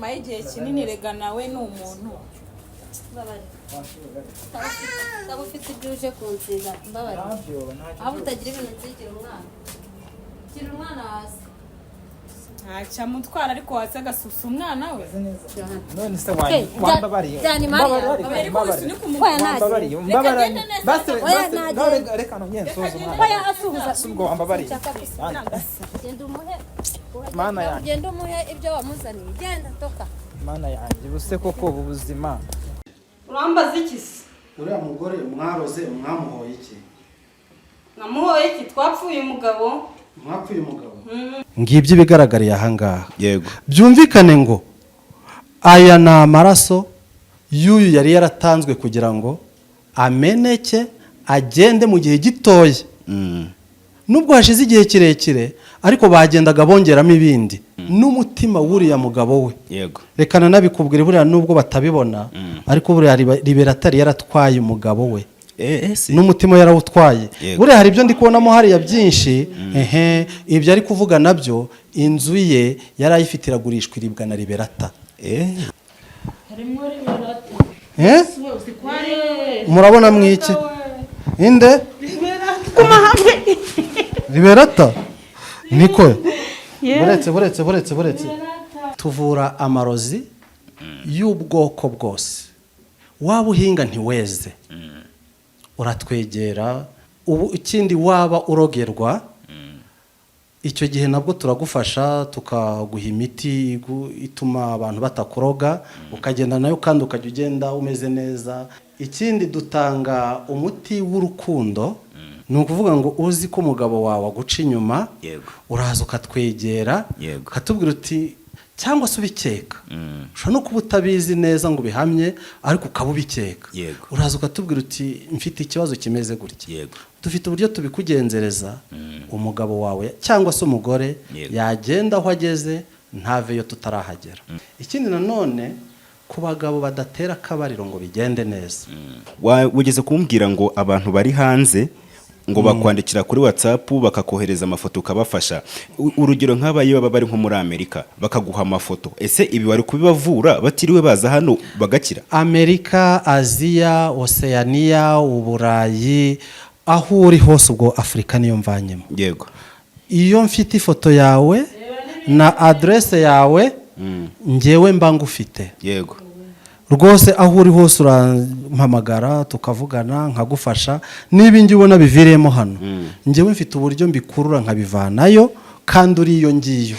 nyuma y'igihe kinini rega nawe ni umuntu Taba ufite ibyo uje kunsiga mbabare aho utagira ibintu nsigira umwana hasi ntaca mutwara ariko hasi agasusa umwana we none se wambabariye reka nonyensoza ubwo wambabariye mana yanjye genda umuhe ibyo wamuzaniye genda toka mana yanjye buse koko ubu buzima urambaza iki se uriya mugore mwaroze mwamuhoye iki namuhoye iki twapfuye umugabo mwapfuye umugabo ngibyo ibigaragariye ahangaha yego byumvikane ngo aya ni amaraso y'uyu yari yaratanzwe kugira ngo ameneke agende mu gihe gitoya nubwo hashize igihe kirekire ariko bagendaga bongeramo ibindi n'umutima w'uriya mugabo we yego rekana nabikubwira buriya nubwo batabibona ariko buriya Liberatari yaratwaye umugabo we n'umutima yarawutwaye buriya hari ibyo ndi kubonamo hariya byinshi ibyo ari kuvuga nabyo inzu ye yari ayifite iragurishwa iribwa na Liberata murabona mwiki inde Liberata niko buretse tuvura amarozi y'ubwoko bwose waba uhinga ntiweze uratwegera ubu ikindi waba urogerwa icyo gihe nabwo turagufasha tukaguha imiti ituma abantu batakuroga ukagenda nayo kandi ukajya ugenda umeze neza ikindi dutanga umuti w'urukundo ni ukuvuga ngo uzi ko umugabo wawe aguca inyuma uraza ukatwegera ukatubwira uti cyangwa se ubikeka ushobora no kuba utabizi neza ngo ubihamye ariko ukaba ubikeka uraza ukatubwira uti mfite ikibazo kimeze gutya dufite uburyo tubikugenzereza umugabo wawe cyangwa se umugore yagenda aho ageze ntaveyo tutarahagera ikindi nanone ku bagabo badatera akabariro ngo bigende neza wigeze kumbwira ngo abantu bari hanze ngo bakwandikira kuri WhatsApp bakakohereza amafoto ukabafasha urugero nk'abaye baba bari nko muri Amerika bakaguha amafoto ese ibi bari kubibavura batiriwe baza hano bagakira Amerika Aziya Oceania Uburayi aho uri hose ubwo Afrika niyo mvanyemo yego iyo mfite ifoto yawe na adresse yawe ngewe mba ngufite yego rwose aho uri hose urampamagara tukavugana nkagufasha niba ingi ubona biviremo hano ngewe mfite uburyo mbikurura nkabivanayo kandi uri iyo ngiyo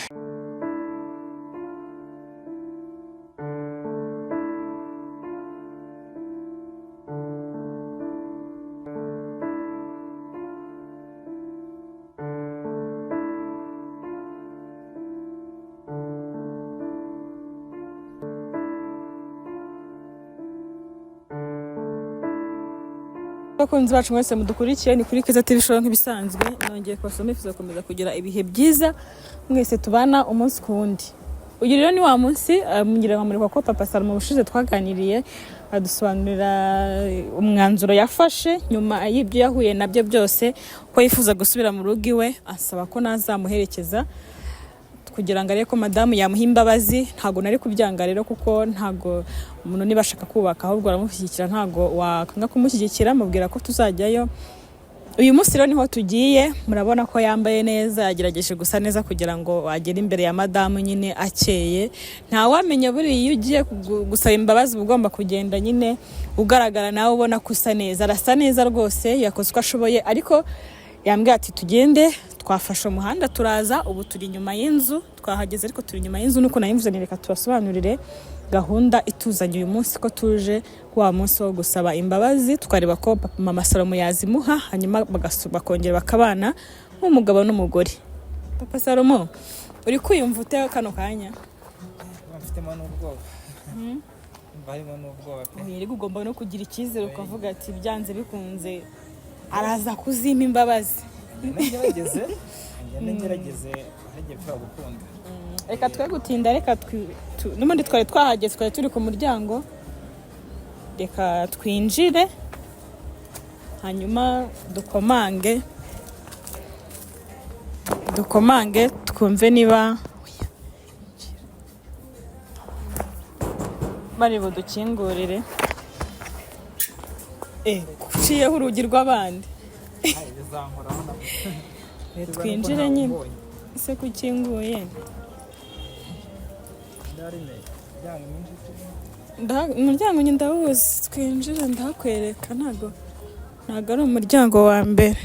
bakunzi bacu mwese mudukurikiye ni kuri Keza TV show nk'ibisanzwe nongeye kubasoma ifuza gukomeza kugira ibihe byiza mwese tubana umunsi kundi uyu rero ni wa munsi mungira nkamurika ko Papa Salomo bushize twaganiriye adusobanurira umwanzuro yafashe nyuma y'ibyo yahuye nabyo byose ko yifuza gusubira mu rugo iwe asaba ko nazamuherekeza kugira ngo areko madamu yamuhimbabazi ntago nari kubyanga rero kuko ntago umuntu nibashaka kubaka ahubwo aramushyigikira ntago wakanga kumushyigikira mubwira ko tuzajyayo uyu munsi rero niho tugiye murabona ko yambaye neza yagerageje gusa neza kugira ngo agere imbere ya madamu nyine akeye nta wamenya buri iyo ugiye gusaba imbabazi ugomba kugenda nyine ugaragara nawe ubona kusa neza arasa neza rwose yakoze uko ashoboye ariko yambwiye ati tugende twafashe umuhanda turaza ubu turi inyuma y'inzu twahageze ariko turi inyuma y'inzu nuko nayimvuze reka tubasobanurire gahunda ituzanye uyu munsi ko tuje wa munsi wo gusaba imbabazi tukareba ko Mama Salomo yazimuha hanyuma bakongera bakabana nk'umugabo n'umugore. Papa Salomo uri kwiyumva ute kano kanya? Mfitemo n'ubwoba barimo n'ubwoba pe yari ugomba no kugira icyizere ukavuga ati byanze bikunze araza kuzima imbabazi. ngerageze hagiye kwa gukunda reka twe gutinda reka n'ubundi twari twahageze twari turi ku muryango reka twinjire hanyuma dukomange twumve niba bari budukingurire uciyeho urugi rw'abandi bizankoraho nabwo twinjire nyine ese kukinguye umuryango nyine ndawuzi twinjire ndahakwereka ntabwo ari umuryango wa mbere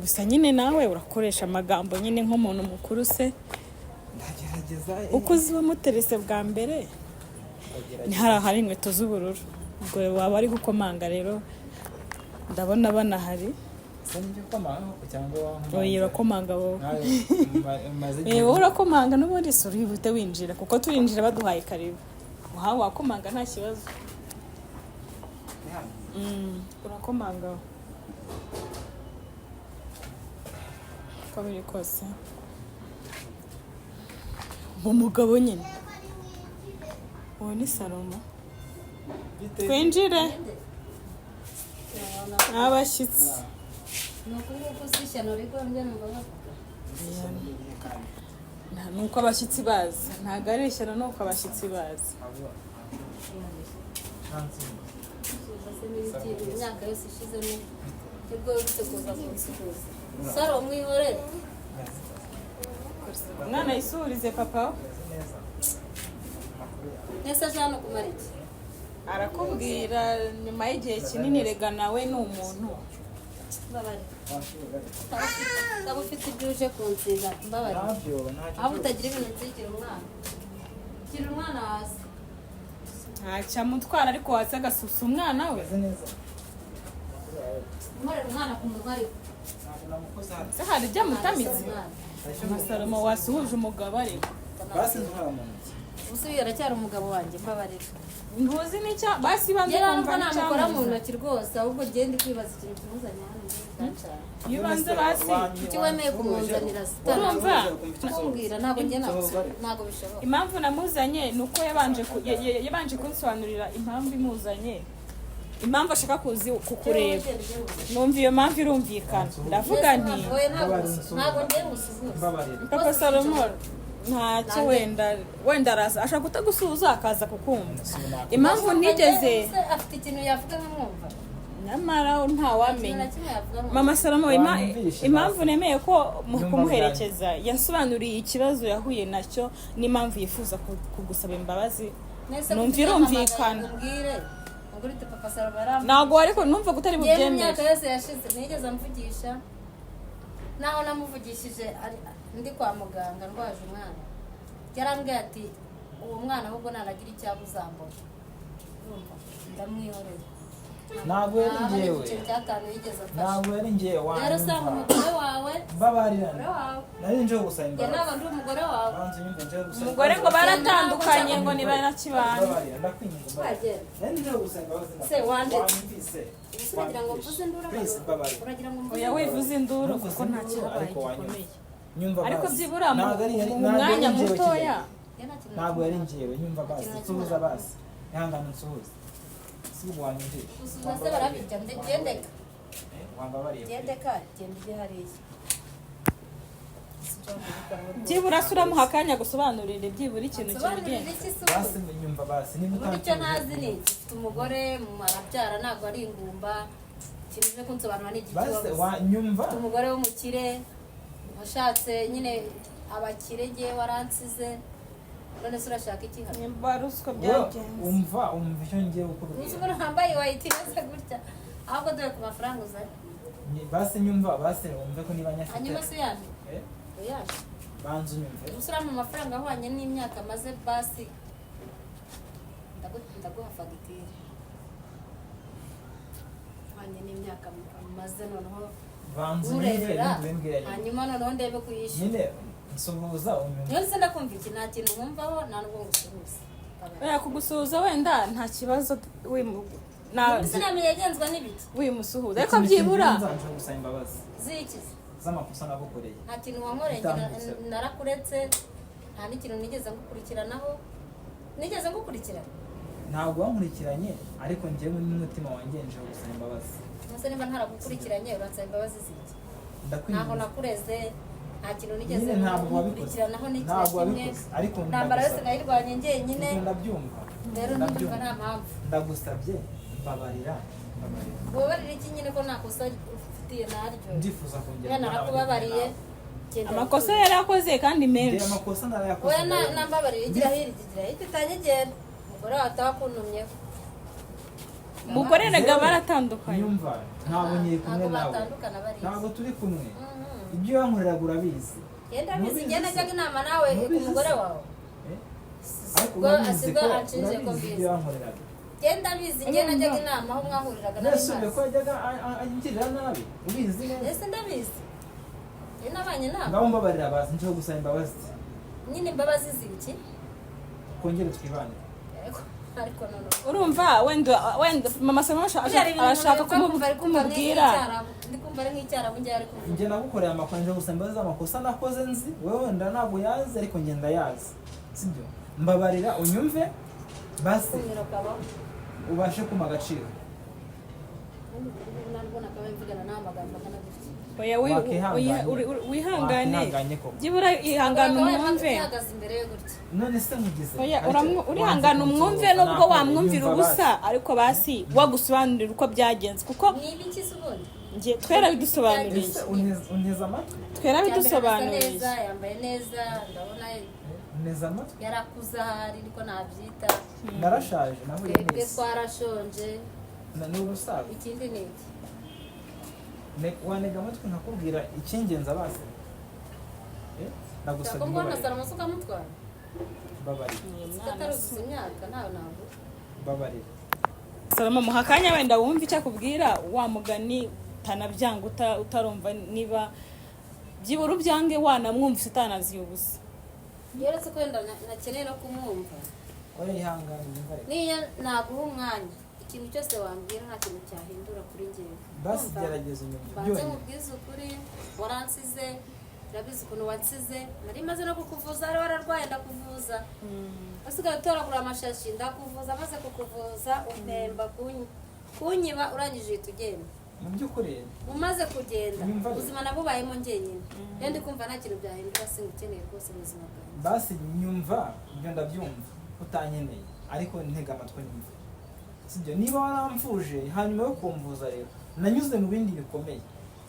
gusa nyine nawe urakoresha amagambo nyine nk'umuntu mukuru se uko uzi wamuterese bwa mbere ntihari ahari inkweto z'ubururu ubwo waba ari gukomanga rero ndabona banahari oya urakomanga wowe wowe urakomanga n'ubundi si urihute winjira kuko turinjira baduhaye karibu uhawe wakomanga nta kibazo urakomanga uko biri kose umugabo nyine uwo ni Salomo twinjire abashyitsi nuko abashyitsi baza ntabwo ari ishyano nuko abashyitsi baza imyaka yose ishizemo nibwo biteguza kunsuhuza Salomo mwihorere umwana yisuhurize papa nese aje hano kumara iki arakubwira nyuma y'igihe kinini rega nawe ni umuntu mbabare ufite ibyo uje kunsiga mbabare aho utagira ibintu nsigira umwana hasi ntacamutwara ariko hasi agasusa umwana we umurera umwana ku munwa ariko se hari ibyo amutamitse Salomo wasuhuje umugabo ariko ubusubiye aracyari umugabo wanjye mbabarira ntuzi n'icya basi banze kumva kumva namukora mu ntoki rwose ahubwo genda kwibaza ikintu kimuzanye hano iyo ubanze basi kuki wemeye kumunzanira urumva kumbwira ntabwo njye ntabwo bishoboka impamvu namuzanye ni uko yabanje kunsobanurira impamvu imuzanye impamvu ashaka kukureba numva iyo mpamvu irumvikana ndavuga nti ntabwo ngiye gusuhuza papa Salomo ntacyo wenda araza ashaka kutagusuhuza akaza kukumva impamvu nigeze afite ikintu yavuga nkamwumva nyamara ntawamenya mama Salomo impamvu nemeye ko kumuherekeza yasobanuriye ikibazo yahuye nacyo n'impamvu yifuza kugusaba imbabazi numva irumvikana ntabwo ariko numva ko utari bubyemere imyaka yose yashize nigeze amvugisha naho namuvugishije ndi kwa muganga ndwaje umwana yarambwiye ati uwo mwana ahubwo naragira icyago uzambona ndamwihoreye ntabwo yari njyewe ntabwo yari njyewe wanjye rero usanga umugore wawe mbabarira nari nje gusaba imbabazi ntabwo ndi umugore wawe umugore ngo baratandukanye ngo ni banakibana nari nje gusaba imbabazi se wanditse uragira ngo mvuze induru uragira ngo mvuze oya wivuze induru kuko nta kibaye gikomeye nyumva ariko basi byibura mu mwanya mutoya ntabwo yari njyewe nyumva basi nsuhuza basi ihangane nsuhuza si ubwanyumvise usuhuza se barabirya gendeka wambabariye gendeka genda ujye hariya byibura se uramuha akanya gusobanurire byibura ikintu sobanurira iki se basi nyumva basi niba ubundi icyo ntazi ni mfite umugore arabyara ntabwo ari ingumba ikintu uje kunsobanura ni igiki basi wanyumva mfite umugore w'umukire washatse nyine abakire ngewe waransize none se urashaka iki hano nimba ruswa byagenze umva icyo ngiye gukora uzi umuntu wambaye wayitireze gutya ahubwo dore ku mafaranga uzanye basi nyumva basi wumve ko niba nyafite hanyuma se uyane uyane banza unyumve usura mu mafaranga ahwanye n'imyaka maze basi ndaguha fagitire ahwanye n'imyaka maze noneho banza unyumve ntibimbwire hanyuma noneho ndebe kuyishyura nyine nsuhuza unyumve niyo se ndakumva iki nta kintu wumvaho nta nubwo ngusuhuza kugusuhuza wenda nta kibazo sinamenye yagenzwa n'ibiki wimusuhuza ariko byibura nje gusaba imbabazi zikize z'amakosa nagukoreye nta kintu wankoreye narakuretse nta n'ikintu nigeze ngukurikiranaho nigeze ngukurikirana ntabwo wankurikiranye ariko njyewe n'umutima wanjye nje gusaba imbabazi ese niba ntaragukurikiranye uransaba imbabazi ziki ntaho ndakwinginze nakureze nta kintu nigeze nyine ntabwo wabikoze nkurikiranaho n'ikintu ntabwo kimwe wabikoze ariko intambara yose nkayirwanya njyenyine ndabyumva rero ndumva nta mpamvu ndagusabye mbabarira ubabarira iki nyine ko nta kosa ufitiye naryo ndifuza kongera mwana arakubabariye amakosa yari akoze kandi menshi amakosa narayakoze oya nambabarira igira hirya itanyegera umugore wawe atakuntumyeho umugore rega baratandukanye nyumva ntabwo nyiri kumwe ntabwo nawe batandukana bariya ntabwo turi kumwe ibyo wankoreraga urabizi genda bizi genda ajyaga inama nawe ku mugore wawe ariko ubwo urabizi asigwa ko anshinje ko urabizi mbizi ibyo wankoreraga genda bizi genda ajyaga inama aho mwahuriraga nasubiye ko n'abimazi yajyaga angirira nabi ubizi neza ese ndabizi iyo nabanye nawe ngaho mbabarira bazi nshobora gusaba imbabazi nyine imbabazi z'ibiki twongere twibane ariko none urumva wenda mama Salma arashaka kumubwira ndikumva ari nk'icyara mu gihe ari kuvuga njye nagukoreye amakosa nje gusaba imbabazi z'amakosa nakoze nzi wowe wenda ntabwo yazi ariko njye ndayazi sibyo mbabarira unyumve basi kumiro kabaho ubashe kuma agaciro nabwo nakabaye mvugana nawe amagambo angana gutya oya wihangane Wakihanganye koko. byibura ihangane umwumve uhagaze imbere ye gutya none se nkugize oya urihangana umwumve nubwo wamwumvira ubusa ariko basi wagusobanurira uko byagenze kuko ni ibiki se ubundi njye twerabidusobanuriye ese unteze amatwi twerabidusobanuriye neza yambaye neza ndabona unteze amatwi yarakuze ahari ariko nabyita narashaje nahuye twebwe neza twarashonje ni ubusaza ikindi ni iki wanega amatwi nkakubwira icy'ingenzi abase nagusabye cyangwa mbona Salma se ukamutwara mbabarira ataruzuza imyaka ntawe ntabwo mbabarira Salma muha akanya wenda wumve icyo akubwira wa mugani utanabyanga utarumva niba byibura ubyange wanamwumvise utanaziye ubusa yeretse ko wenda nakeneye no kumwumva oya ihangane nyumva reka niyo naguha umwanya ikintu cyose wambwira nta kintu cyahindura kuri njyewe basi Urumva? gerageza unyumve banze byonyine mubwize ukuri waransize urabizi ukuntu wansize nari maze no kukuvuza wari wararwaye ndakuvuza usigaye utoragura amashashi ndakuvuza maze kukuvuza umpemba kunyiba urangije uhita ugenda mu by'ukuri umaze kugenda Nyumva. ubuzima nabubayemo njyenyine iyo ndi kumva nta kintu byahindura singukeneye rwose mu buzima bwanjye basi nyumva ibyo ndabyumva utankeneye ariko ntega amatwi nyumva sibyo niba waramvuje hanyuma yo kumvuza rero nanyuze mu bindi bikomeye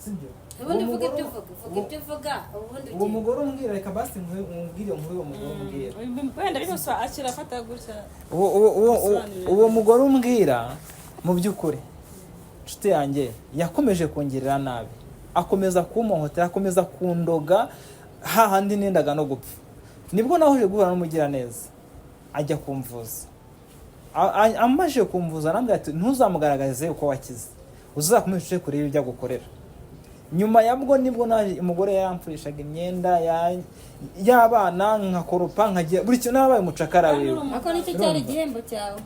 sibyo ubundi vuga ibyo uvuga vuga ibyo uvuga ubundi uwo mugore umbwira reka basi nkubwire nkuri uwo mugore umbwira wenda ariko akira afata gutya uwo mugore umbwira mu by'ukuri inshuti yanjye yakomeje kongerera nabi akomeza kumuhotera akomeza kundoga hahandi nendaga no gupfa nibwo nahuje guhura n'umugiraneza ajya kumvuza amaze kumvuza arambwira ati ntuzamugaragarize uko wakize uzakomeze kureba ibyo agukorera nyuma yabwo nibwo naje umugore yaramfurishaga imyenda y'abana nkakoropa nkagiye buri kintu nabaye umucakara wiwe ako nicyo cyari igihembo cyawe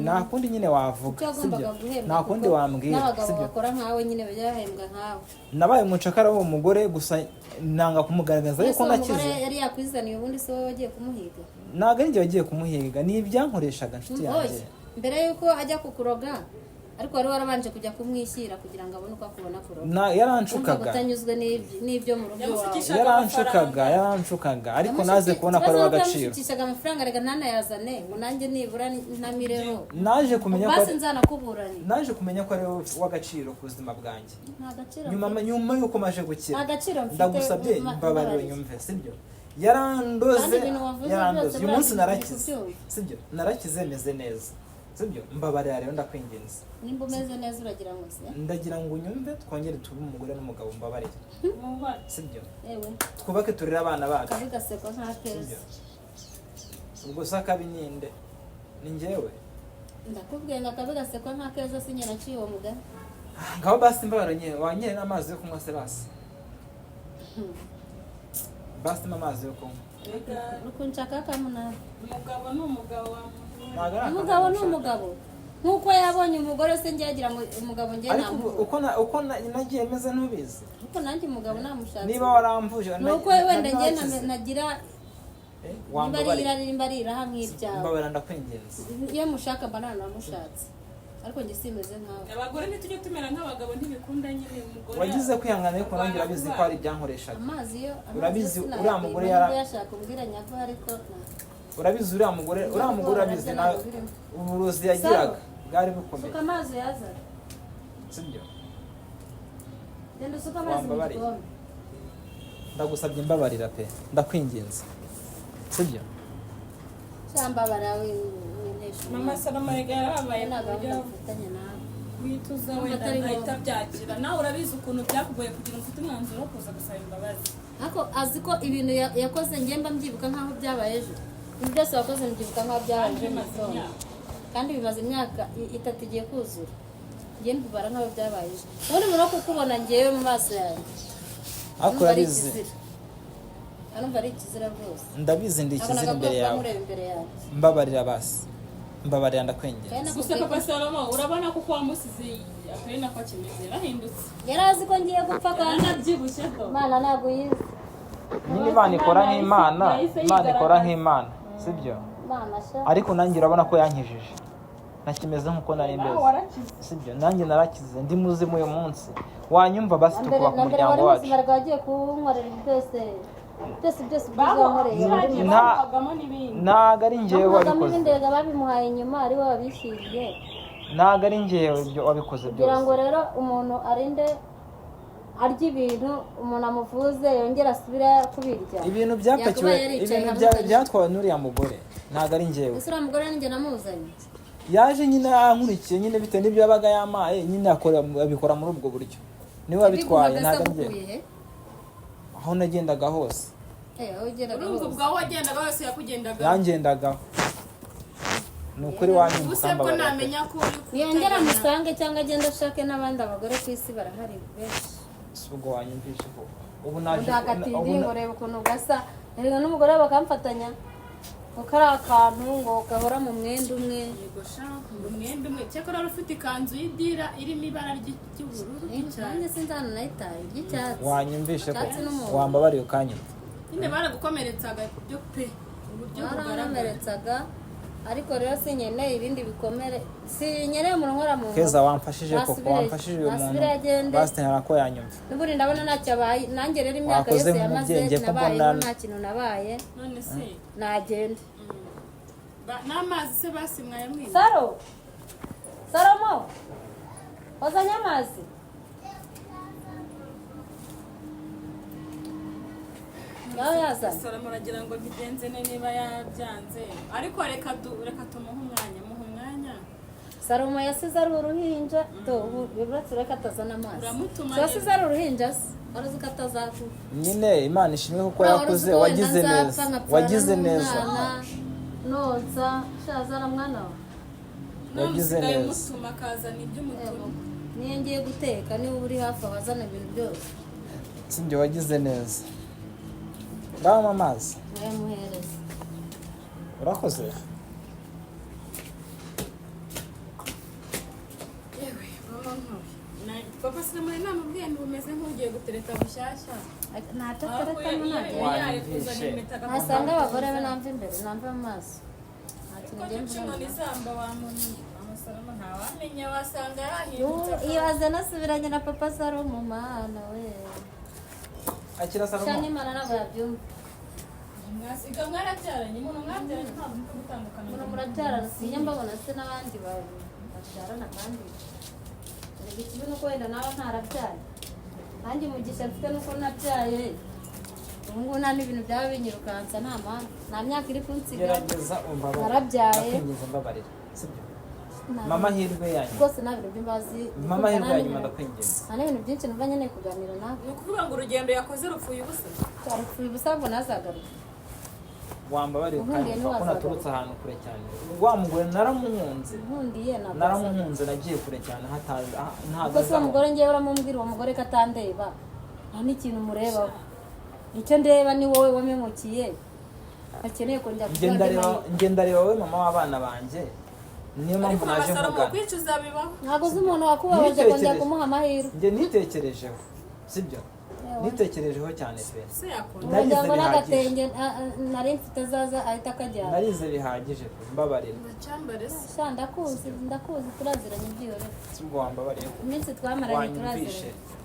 nta kundi nyine wavuga icyo wagombaga guhembwa nta kundi wambwira n'abagabo sibyo bakora nkawe nyine bajya bahembwa nkawe nabaye umucakara w'uwo mugore gusa nanga kumugaragaza yuko uwo nakize mugore yari yakwizaniye ubundi se wowe wagiye kumuhiga ntabwo ari njye wagiye kumuhiga ni ibyankoreshaga inshuti yanjye mbere y'uko ajya kukuroga ariko wari warabanje kujya kumwishyira kugira ngo abone uko akubona kuroga yaranshukaga umva utanyuzwe n'ibyo mu rugo iwawe yaranshukaga ariko naze kubona ko ari uw'agaciro yamushukishaga amafaranga reka ntanayazane ngo nanjye nibura ntamireho naje basi nzanakuburanye naje kumenya ko ari wowe w'agaciro ku buzima bwanjye nta gaciro nyuma y'uko maje gukira nta gaciro mfite ndagusabye mbabarire nyumve sibyo yarandoze uyu munsi narakize sibyo narakize meze neza sibyo mbabarira rero ndakwinginze nimba umeze neza uragira ngo se ndagira ngo unyumve twongere tube umugore n'umugabo mbabarire sibyo yewe twubake turere abana bacu kabi gaseko nta keza ubwo se akabi ninde ni njyewe ndakubwiye ngo akabi gaseko nta keza si nyina ciye uwo mugani ngaho basi mbabaranye wanyere n'amazi yo kunywa se basi basi amazi yo kunywa rukunshaka kamunara umugabo ni umugabo umugabo ni umugabo nk'uko yabonye umugore se njye yagira ngo umugabo njye namubona uko nagiye meze ntubizi ariko nanjye umugabo namushatse niba waramvuje nuko wenda njye nagira nimba ari irari nimba ari iraha nk'ibyawe mbabara ndakwingenza iyo mushaka mba nanamushatse ariko njye simeze nkawe. abagore ntitujye tumera nk'abagabo ntibikunda nyine umugore wagize kwihangana ariko nanjye urabizi ko hari ibyankoreshaga. Amazi yo Urabizi uriya mugore yashaka kumbwira nyava ariko urabizi uriya mugore urabizi nawe uburozi yagiraga bwari bukomeye. suka amazi yaza. Sibyo? Genda usuka amazi mu gikombe. Ndagusabye imbabarira pe. Ndakwinginze. Sibyo? Cyambabara w'intesho. mama Salama yarabaye ntabwo kuburyo mfitanye nawe. wituza wenda ntahita byakira nawe urabizi ukuntu byakugoye kugira ngo ufite umwanzuro wo kuza gusaba imbabazi. Ariko azi ko ibintu yakoze ngemba mbyibuka nkaho byabaye ejo. Ibintu byose wakoze mbyibuka nkaho byabaye ejo mu gitondo. Kandi bimaze imyaka 3 igiye kuzura. Ngiye mbibara nkaho byabaye ejo. Ubundi umuntu wo kukubona ngewe mu maso yanjye. Ariko urabizi. Arumva ari ikizira rwose. Ndabizi ndi ikizira imbere yawe. Mbabarira basi. Mbabarira ndakwengera. Gusa papa Salama urabona ko kwa musize akari nako kimeze yarahindutse. Yarazi ko ngiye gupfa kandi nabyibushye ko. Mana ntabwo yize. Nyine Imana ikora nk'Imana, Imana ikora nk'Imana, sibyo? Mana sha. Ariko nanjye urabona ko yankijije. Nakimeze nkuko nari mbeze. Sibyo? Nanjye narakize ndi muzimu uyu munsi. Wanyumva basi tukuba ku muryango wacu. Mbere bagiye kunkorera byose byazankoreye. Ntago ari njyewe wabikoze. N'ibindega babimuhaye inyuma ari we wabishyiriye. Ntago ari njyewe ibyo wabikoze byose. Kugira ngo rero umuntu arinde arya ibintu umuntu amuvuze yongera asubira kubirya. Ibintu byapakiwe, ibintu byatwawe n'uriya mugore. Ntago ari njyewe. Ese uriya mugore ninjye namuzanye. Yaje nyine ankurikiye nyine bitewe n'ibyo yabaga yamaye nyine abikora muri ubwo buryo. Niwe wabitwaye ntago ari njyewe. Aho nagendaga hose. Urumva ubwaho wagendaga hose yakugendaga. Yangendagaho. Nukuri wanyumva usebwo namenya ko yongera musange cyangwa agenda ashake n'abandi abagore ku isi barahari benshi. Ubwo wanyumvishe ko. Ubu naje ngo reba ukuntu gasa. Rero n'umugore bakamfatanya. Ukari akantu ngo gahora mu mwenda umwe. Yego sha mu mwenda umwe. Cyakora ufite ikanzu y'idira irimo ibara ry'ubururu cyane. Nanjye sinzana nayitaye ry'icyatsi. Wanyumvishe ko wambabariye ukanyumva. Nyine baragukomeretsaga byo pe. Uburyo bugaragaretsaga. Ariko rero sinyeneye ibindi bikomere. Sinyeneye umuntu nkora mu. Keza wamfashije koko wamfashije uyu muntu. Basti narako yanyumva. N'uburi ndabona ntacyo abaye. Nanjye rero imyaka yose yamaze nabaye nta kintu nabaye. None se nagenda. N'amazi se basimwaye mwiza. Salomo. Wazanye amazi. Salama aragira ngo bigenze niba yabyanze ariko reka tumuhe umwanya. Salomo yasize ari uruhinja bibatse reka atazana amazi. Yasize ari uruhinja arazi ko atazakufa. Nyine Imana ishimwe kuko yakoze wagize neza. Nonsa shazana mwana wa. Wagize neza. Mutuma kazana iby'umutuku. Niyo ngiye guteka niba uri hafi abazana ibintu byose. Sinjye wagize neza. Ndabona amazi. Muhereza. Urakoze. Yewe papa Salama inama mbwiye bumeze nk'ugiye gutereta bushyashya. Ntatereta n'umwana. Asanga abagore be namva imbere namva mu maso. Nizamba wa muntu Salama ntawamenya wasanga yahindutse. Iyo azana asubiranye na papa Salama mana we. Akira Salama. Cyane Imana ntabwo yabyumva. Mwasiga mwarabyaranye umuntu mwabyaranye ntabwo mko gutandukana. Umuntu murabyarana sinjya mbabona se n'abandi babyarana kandi. Ni ikibi nuko wenda nawe ntarabyaye. Nanjye umugisha mfite nuko nabyaye. Ubu ngubu nta n'ibintu byaba binyirukansa nta myaka iri kunsiga. Gerageza umbabarire. Narabyaye. Ndakwinginze mbabarira. Sibyo? Mama hirwe yanyu. Rwose nta bintu by'imbazi. Mama hirwe yanyu ndakwinginze. Nta n'ibintu byinshi numva nkeneye kuganira nawe. Ni ukuvuga ngo urugendo yakoze rupfuye ubusa. Rupfuye ubusa ngo ntazagaruke. Wambabariye kandi ko naturutse ahantu kure cyane. Wa mugore naramuhunze. Naramuhunze nagiye kure cyane ntabwo se umugore ngiye uramumbwira uwo mugore katandeba. Nta n'ikintu murebaho. Icyo ndeba ni wowe wamemukiye. Akeneye kongera kuganira. Ngenda reba wowe mama w'abana banje. Niyo mpamvu naje mvuga. Ntabwo uzi umuntu wakubabaje kongera kumuha amahirwe. Nge nitekerejeho. Sibyo? nitekerejeho cyane pe se yakora umuryango bihagije. n'agatenge nari mfite azaza ahita akajyana narize bihagije pe mbabarira cyambare se sha ndakuzi turaziranye byihorere si ubwo wambabariye iminsi twamaranye wanyumvishe turaziranye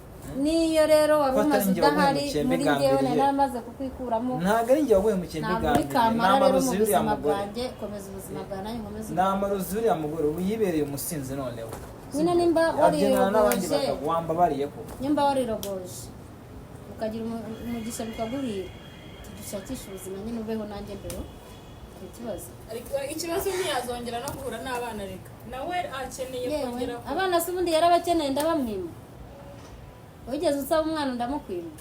niyo rero waba Ko umaze atari njye udahari waguhemukiye muri njyewe mbigambiriye. nari naramaze kukwikuramo ntabwo ari njye waguhemukiye ntabwo uri mbigambiriye kamara rero mu n'amarozi y'uriya buzima mugore bwanjye komeza ubuzima bwawe nanjye nkomeze n'amarozi y'uriya mugore ubu yibereye umusinzi noneho nyine nimba yabyinana n'abandi warirogoje bagabo wambabariye ko nimba warirogoje ukagira umugisha bikaguhira dushakisha ubuzima nyine ubeho nanjye mbere ni ikibazo ariko ikibazo ntiyazongera no guhura n'abana reka nawe akeneye yewe kongera abana se ubundi yarabakeneye ndabamwima wigeze usaba umwana ndamukwima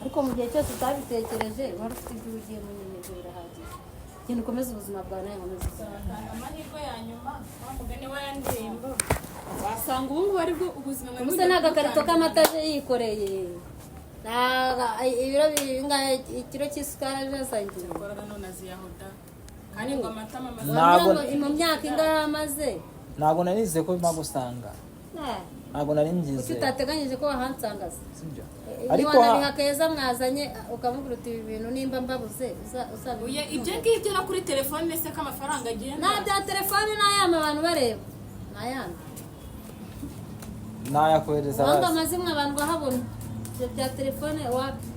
ariko mu gihe cyose utabitekereje wari ufite ibyo ugiyemo nyine ibyo birahagije genda ukomeze ubuzima bwawe nawe nkomeze ubuzima bwawe. amahirwe ya nyuma wamugani wa ya ndirimbo wasanga ubu ngubu aribwo ubuzima bwawe ubuse ni agakarito k'amata aje yikoreye ibiro bingahe ikiro cy'isukari aje yasangiye korana none aziyahuda kandi ngo amata mama Ntabwo- mu myaka ingahe amaze ntabwo narize ko mpagusanga ntabwo nari kuki mbyize utateganyije ko wahansangaza sibyo ariko ariko wananiha keza mwazanye ukamubwira uti ibi bintu nimba mbabuze uye ibyo ngibyo no kuri telefone se ko amafaranga agenda nta bya telefone n'ayama abantu bareba n'ayandi nayakohereza wanga bazi amazimwe abantu bahabona ibyo bya telefone wapi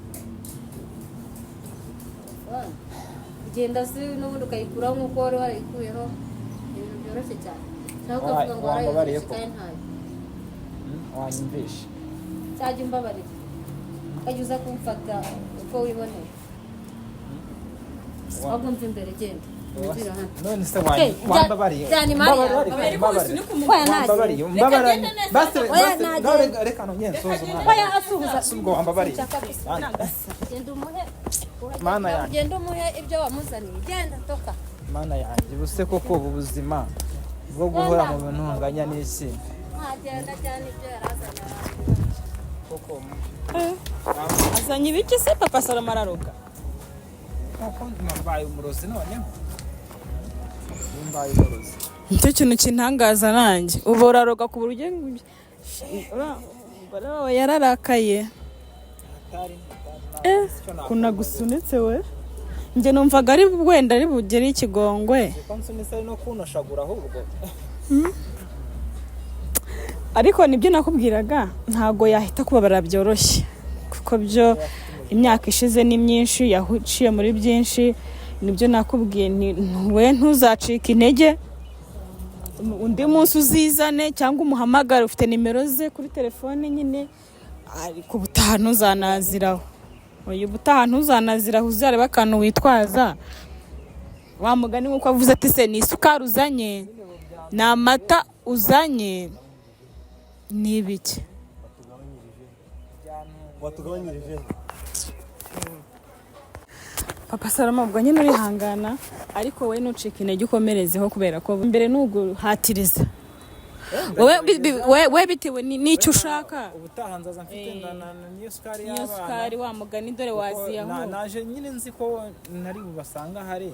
ugenda se n'ubundi ukayikuraho nk'uko wari warayikuyeho ibintu byoroshye cyane cyangwa ukavuga ngo wambabariye warayoheje ko. kandi ntayo wanyumvishe cyajya umbabarira ukajya uza kumfata uko wiboneye ahubwo mva imbere genda umvira hano none se Hey, wambabariye jyana imari yawe. abari kose ni Oya, ntagiye. wambabariye wambabariye basi Oya, basi ntagiye. reka nongeye nsoza Oya, umwana asuhuza. si ubwo wambabariye Sinshaka gusa. Genda umuhe Mana yanjye. genda umuhe ibyo wamuzaniye genda toka mana yanjye ubuse koko ubu buzima bwo guhora mu bintu nganya n'isi ntagenda cyane ibyo yarazanye koko azanye ibiki se papa Salomo araruka koko mbaye umurozi noneho mbaye umurozi nicyo kintu kintangaza nanjye ubu uraroga ku buryo umugore wawe yararakaye kunagusunitse we njye numvaga ari wenda ari bugere ikigongwe ko nsunitse ari no kunoshagura ahubwo ariko nibyo nakubwiraga ntago yahita kubabara byoroshye kuko byo imyaka ishize ni myinshi yaciye muri byinshi nibyo nakubwiye we ntuzacike intege undi munsi uzizane cyangwa umuhamagare ufite nimero ze kuri telefone nyine ariko ubutaha ntuzanaziraho uyu ubutaha ntuzanaziraho uzareba akantu witwaza wa mugani nk'uko avuze ati se ni isukari uzanye ni amata uzanye ni ibiki watugabanyirije papa Salomo ubwo nyine urihangana ariko we ntucike intege ukomerezeho kubera ko mbere n'uguhatiriza we bitewe n'icyo ushaka ubutaha nzaza mfite niyo sukari niyo y'abana sukari wa mugani dore waziyaho naje nyine nzi ko nari bubasanga hari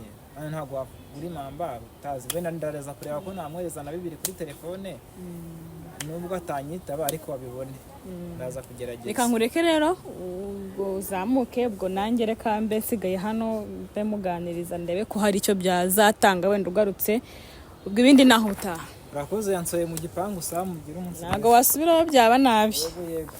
ntabwo uri mamba utazi wenda ndareza kureba ko namwohereza na 2 kuri telefone nubwo atanyitaba ariko wabibone ndaza kugerageza reka nkureke rero ubwo uzamuke ubwo nanjye reka mbe nsigaye hano mbe muganiriza ndebe ko hari icyo byazatanga wenda ugarutse ubwo ibindi naho utaha urakoze yansoye mu gipangu saa mugira umunsi ntabwo wasubirayo byaba nabi yego